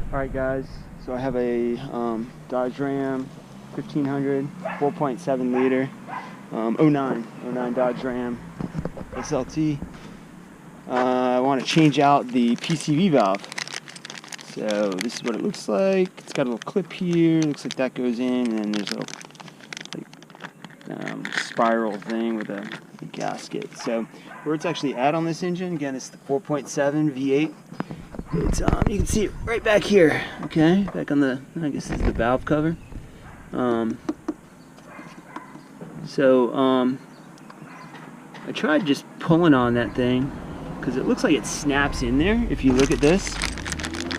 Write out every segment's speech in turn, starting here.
Alright guys, so I have a Dodge Ram 1500 4.7 liter 09 Dodge Ram SLT. I want to change out the PCV valve. So this is what it looks like. It's got a little clip here, looks like that goes in, and then there's a spiral thing with a gasket. So where it's actually at on this engine, again, it's the 4.7 V8. It's you can see it right back here. Okay, back on the, I guess this is the valve cover. I tried just pulling on that thing because it looks like it snaps in there. If you look at this,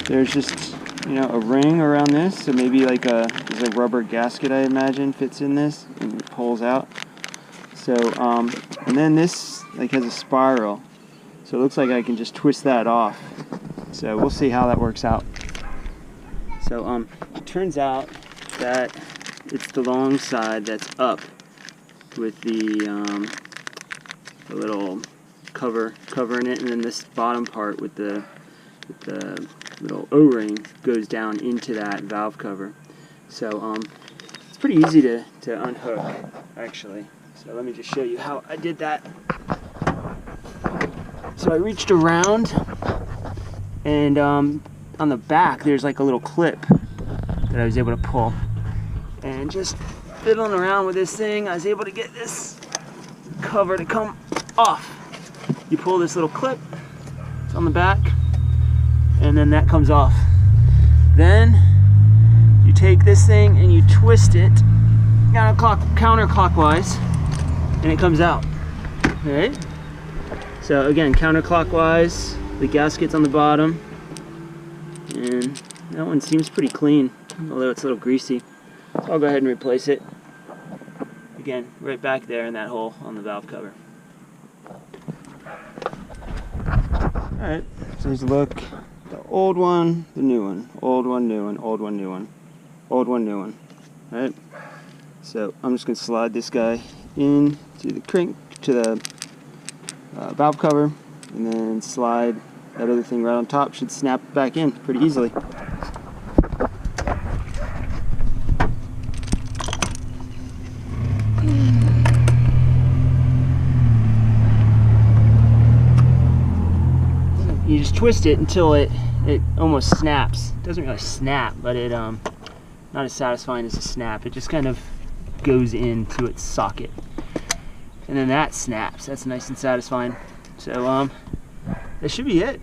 there's just, you know, a ring around this, so maybe like there's a rubber gasket, I imagine, fits in this and it pulls out. So and then this like has a spiral, so it looks like I can just twist that off. So we'll see how that works out. So it turns out that it's the long side that's up with the little cover in it, and then this bottom part with the little O-ring goes down into that valve cover. So it's pretty easy to unhook, actually. So let me just show you how I did that. So I reached around, and on the back there's like a little clip that I was able to pull, and just fiddling around with this thing, I was able to get this cover to come off. You pull this little clip, it's on the back, and then that comes off. Then you take this thing and you twist it counterclockwise, and it comes out. Alright? So again, counterclockwise, the gasket's on the bottom, and that one seems pretty clean, although it's a little greasy. So I'll go ahead and replace it. Again, right back there in that hole on the valve cover. Alright, so here's a look. The old one, the new one. Old one, new one, old one, new one. Old one, new one. Alright, so I'm just going to slide this guy in to the crank, to the valve cover, and then slide that other thing right on top. Should snap back in pretty easily. You just twist it until it almost snaps. It doesn't really snap, but it not as satisfying as a snap. It just kind of goes into its socket, and then that snaps. That's nice and satisfying. So that should be it.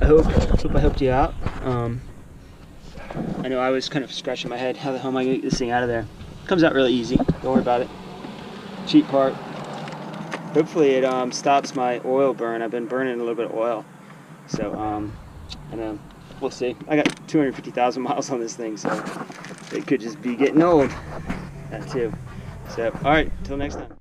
I hope I helped you out. I know I was kind of scratching my head. How the hell am I gonna get this thing out of there? It comes out really easy. Don't worry about it. Cheap part. Hopefully it stops my oil burn. I've been burning a little bit of oil. So and we'll see. I got 250,000 miles on this thing, so it could just be getting old. That too. So alright, till next time.